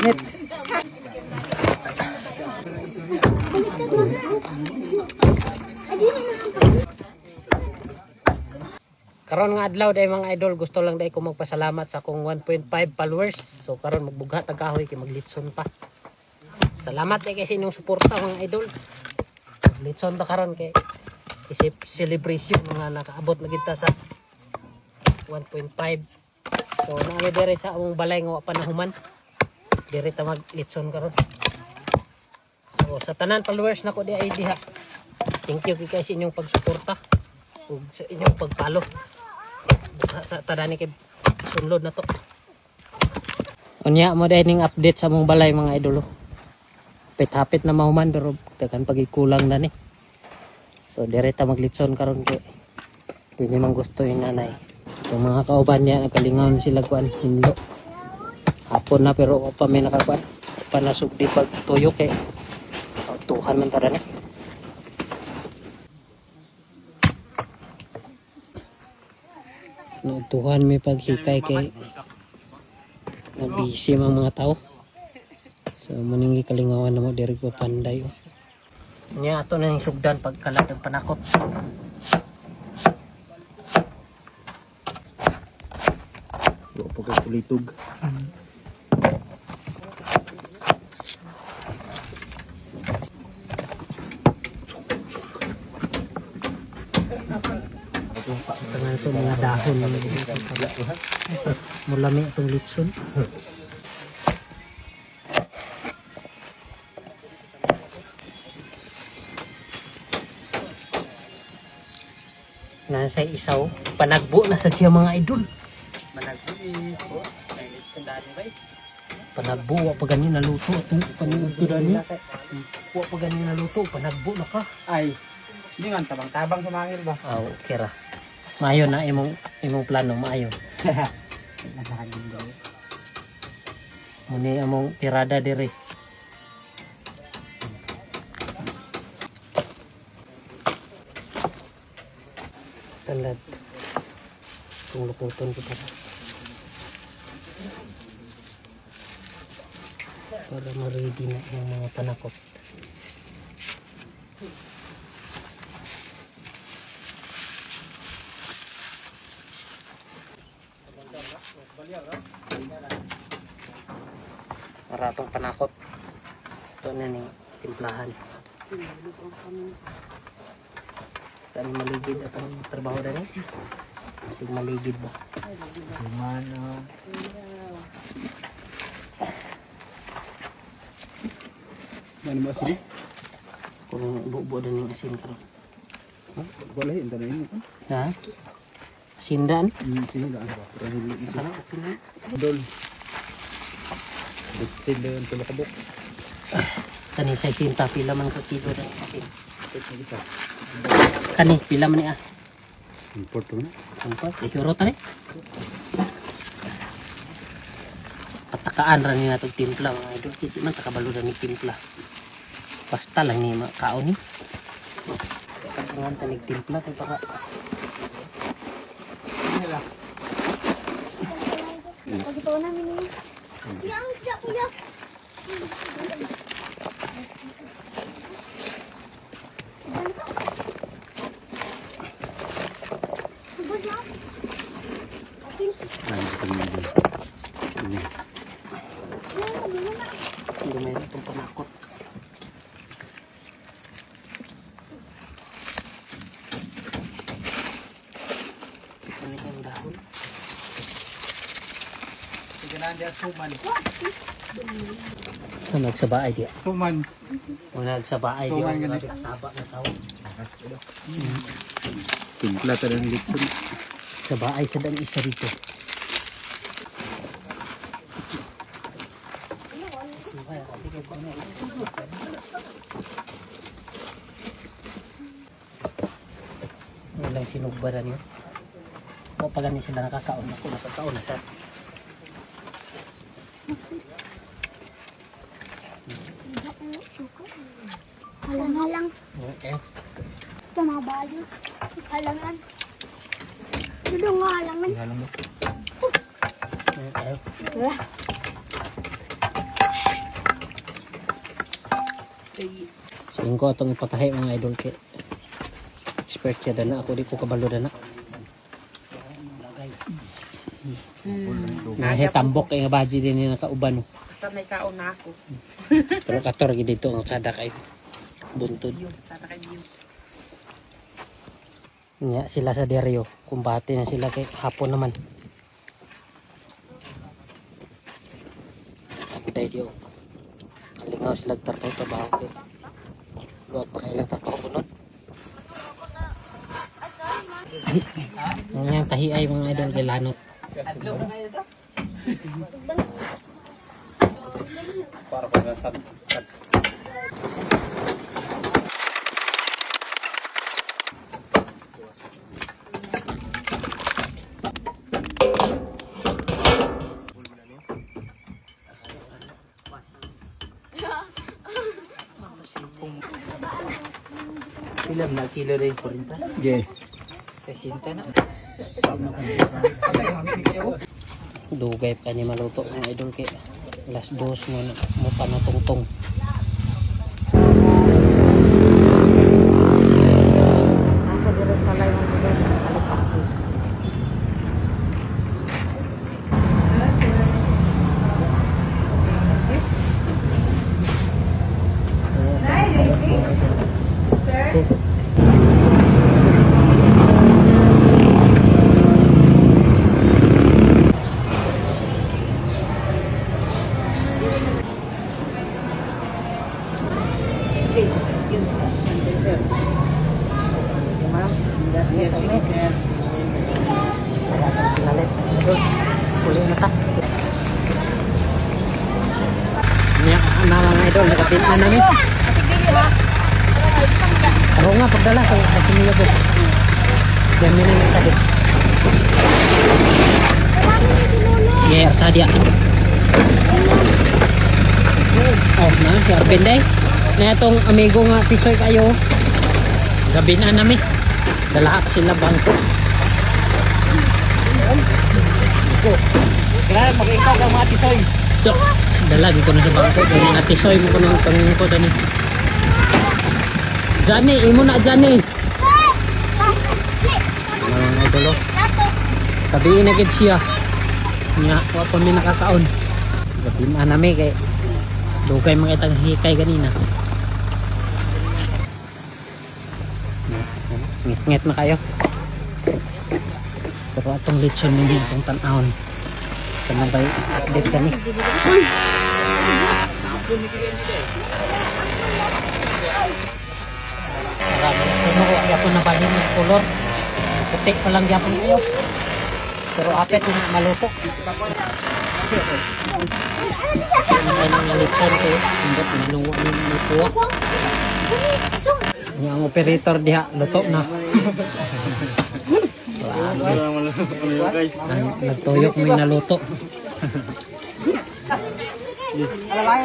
Net. Karon nga adlaw day mga idol, gusto lang day ko magpasalamat sa akong 1.5 followers. So karon magbugha tag kahoy kay maglitson pa. Salamat day kasi inyong suporta mga idol. Litson ta karon kay isip celebration nga nakaabot na kita sa 1.5. So naami dire sa among balay nga wa pa nahuman. Dire ta maglitson karon. So sa tanan followers nako di ay diha. Thank you kay sa inyong pagsuporta ug sa inyong pagpalo. Tadani kay sunlod na to. Unya mo dahil ning update sa among balay mga idolo. Hapit na mahuman pero daghan pagikulang na ni. So direta maglitson karon kay di man gusto yung nanay. Yung mga kauban niya nakalingaw sila kuan hinlo. Hapon na pero pa may nakakuan. Panasugdi pag tuyo kay tuhan man tara ni. No, tuhan may paghikay kay na busy mga tao. So maningi kalingawan na mo diri pa panday. Nya ato na ning sugdan pagkalat ang panakot. Wa pa ka kulitog. Tengah itu mga dahon mulami itong litson. Nasa isaw panagbo na sa siya mga idol. Panagbo wa pa ganin naluto itong panugtudan niya. Wa pa ganin naluto panagbo na ka. Ay, hindi nga tabang-tabang sa mangil ba? Oh, okay ra. Maayo na imong plano, maayo. Nasagin daw. Muni among tirada diri. Tanlad. Kung luputon kita. Para ma-ready na yung mga panakot. Maratong panakot. Ito na ning timplahan. Saan maligid atong trabaho na ni? Kasi maligid ba? Gimana? Ano ba sini? Kung buo-buo na ning asin karon. Wala hin tanay mo. Ha? Asindan? Sini daan ba? Pero hindi isa. Ano okay na? Dol. Bitsin dayon sa lakabok. Kani sa isinta pila man ka kilo na asin. Ito isa. Kani pila man ni ah. Import mo na. Ano ihuro ta ni? Patakaan ra ni natog timpla mga idol. Hindi man takabalo ra ni timpla. Basta lang ni makaon ni. Katangan tanig timpla kay para Nila. Pagito namin ni. Yang siap ya. hindi may itong panakot. Ano yung dahon? Sige na diyan suman. So nagsabaay diya. Suman. Kung nagsabaay So, diya, man, ganun. nagsaba na tao. Timpla ta ng litson. Sabaay sa dang isa dito. Walang sinugbaran yun. O pag gani sila nakakaon ako, nakakaon na sa Halang-halang. okay. Ito mga bayo. Halangan. Dito nga halangan. Halang mo. Okay. Wala. Singko atong ipatahi mga idol kay expert siya dana, ako di ko kabalo dana. Nahe tambok kay nga baji din ni nakauban. Sanay kaon na ako. Pero kator gid dito ang sada kay buntod. Sana kay Bill. Nya sila sa deryo, kumbate na sila kay hapon naman. Anday diyo. Kalingaw sila trabaho kay. Buat pa kailang trabaho bunot. Ang tahi ay mga idol kay lanot. Para pag sa Pilam na kilo rin po rin ta. yeah. 60 na. Dugay pa niya maluto mga idol kay alas 2 mo pa na tungtong. Ako dire sa live ng idol alipaki. Kuling na ta. Niya na mga idol nakapit na namin. Ako nga pagdala sa siniyo ko. Diyan na yung study. Yeah, sadia. Oh, na si Arvin day. Na itong amigo nga tisoy kayo. Gabi na namin. Dala sila bangko. Grabe mag-ikaw ng mga tisoy. So, dala dito na sa bangko. Dali na tisoy mo ko ng pangin ko dani. Johnny, imo na Johnny. Mga idolo. Tabiin na gid siya. Nga, wa pa mi nakakaon. Gabi na namin kay dugay makita ng hikay ganina. Ngit-ngit na kayo. Pero atong litson hindi itong tanahon. Sana ba update kami? Sino ko yapon na balhin ng kulor? Puti pa lang yapon kayo. Pero apet yung maluto. Ay nang litson kayo. Hindi pinaluwa ng lutuwa. Ang operator diha luto na. Nagtuyok mo yung naluto.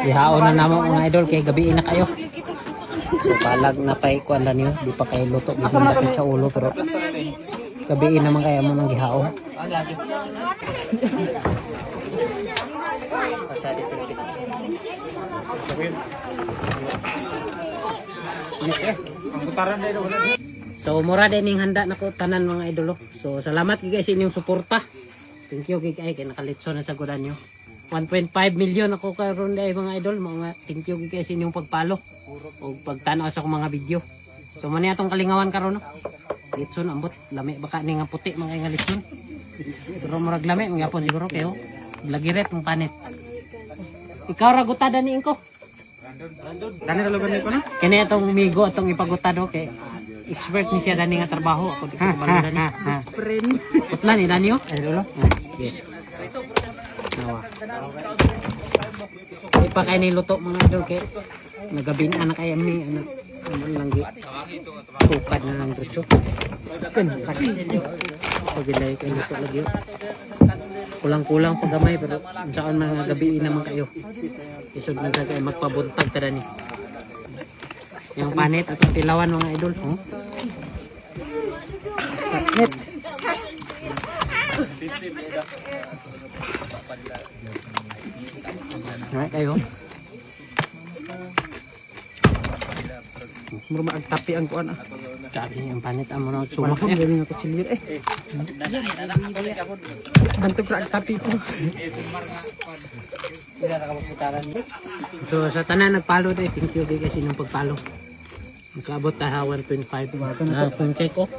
Ihaon na naman mga idol kay gabi na kayo. So palag na pa ikuan lang niyo, di pa kayo luto, di pa dapit sa ulo pero gabi naman kaya mo nang gihaon. So mura din yung handa na ko tanan mga idolo. So salamat guys sa inyong suporta. Thank you guys kay nakalitso na sa gudan nyo. 1.5 million ako karon dai mga idol. Mga thank you guys sa inyong pagpalo o pagtanaw sa akong mga video. So man atong kalingawan karon no. Litson ambot lami baka ni nga puti mga nga litson. Pero murag lami ngapon siguro kayo. Lagiret ng panit. Ikaw ra gutada ni ingko. Dani tulugan ko na. Kani atong migo atong ipagutado kay expert ni siya dani nga trabaho ako di ko balo dani. Friend. Putla ni dani oh. Ay lolo. Okay. Nawa. Ipa kay ni luto mga idol kay nagabin anak ay mi anak naman lang gi. Tukad na lang dito. Kan sakit. Pag ilay kay luto lagi. Kulang-kulang pagamay pero saan mga gabi naman kayo. Isod na sa kayo magpabuntag tada ni. Yung panit at pilawan mga idol. Oh. Panit. Alright kayo. Murma ang tapi ang kuan ah. Sabi ang panit ang mga sumak Sumakon niya. galing ako silyer eh. Bantog ra ang tapi ko. So sa tanan nagpalo day, thank you kay kasi ng pagpalo. Nakaabot tayo 1.5. Kung check ko.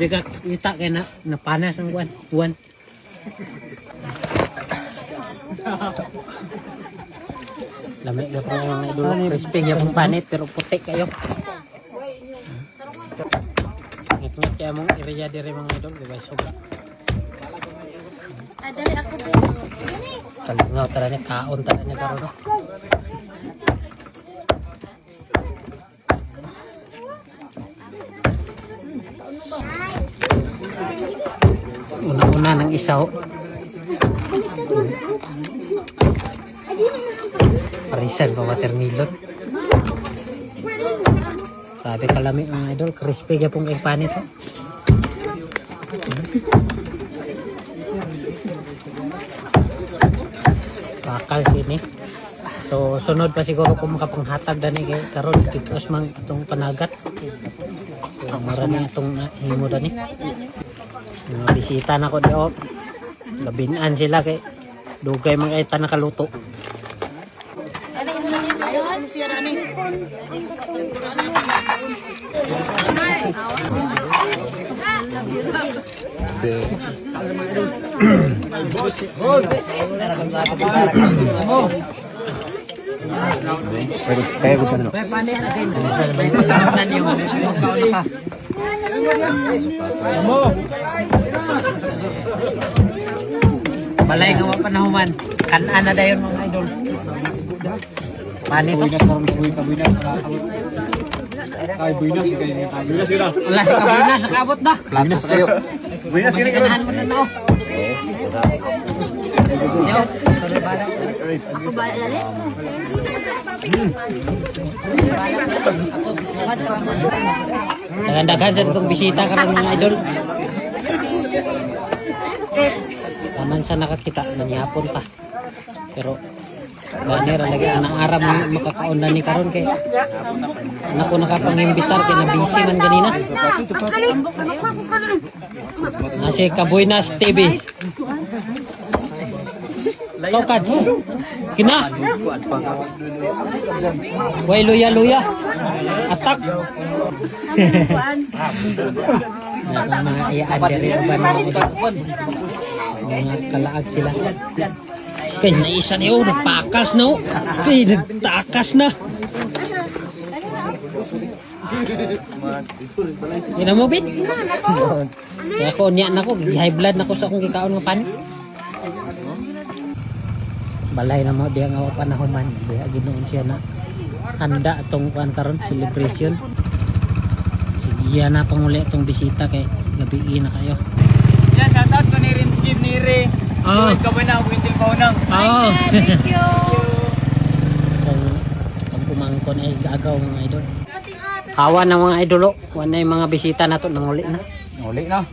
Di ka kita kay na napanas ang buwan. Lamig na po mga idol. Crispy yung pong panit pero puti kayo. Ngit-ngit kaya mong area dire mga idol. Diba sobra. Dali ako po. Kalingaw tala niya, kaon tala niya karon no. Una-una ng isaw. Parisan pa watermelon. Sabi kalami mga idol, crispy kaya pong panit. Bakal sini. So sunod pa siguro kung makapanghatag dani kay karon kitos mang itong panagat. So, mara na itong himo dani. Mga bisita na ko di o. Labinan sila kay dugay mga ita nakaluto. Kaya ko tanong. Balay nga wa panahuman. Kanan na dayon mga idol. Pani to. Ay, buinas kayo. Buinas kita. Wala si kabunas nakabot na. Buinas kayo. Buinas kita. Kanahan mo na no. Yo, sorry bala. Ako ba dali? Dagan-dagan sa itong bisita karon mga idol. Taman sa nakakita nanyapon pa. Pero gani ra lagi anang aram makakaon na ni karon kay anak ko nakapangimbitar kay nabisi man ganina. Nasi Kabuinas TV. Ikaw Kads. Kina. Way luya-luya. Atak. Nah, mga iyaan diri uban mga idol. Mga kalaag sila. Kay naisa niyo nagpakas no. Kay nagtakas na. Ina mo bit? Kaya ako niya nako, high blood nako sa akong gikaon nga pan. Balay na mo diya nga panahuman, diya ginoon siya na handa atong kuan karon celebration. Sige na panguli atong bisita kay gabi na kayo. Yan shout out ko ni Rin Skip ni Re. Oh. Ka ba na winter pa unang. Oh. Thank you. Kung pumangkon ay gagaw mga idol. Hawa ng mga idolo, wala yung mga bisita na to nanguli na. Uli na.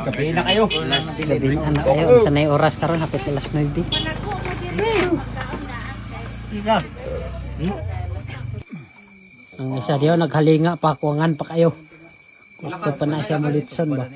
Gabi na kayo. Gabi na kayo, sanay oras karon hapit alas 9. Ang isa diyo naghalinga pa kuwangan pa kayo. Gusto pa na siya mulitson ba?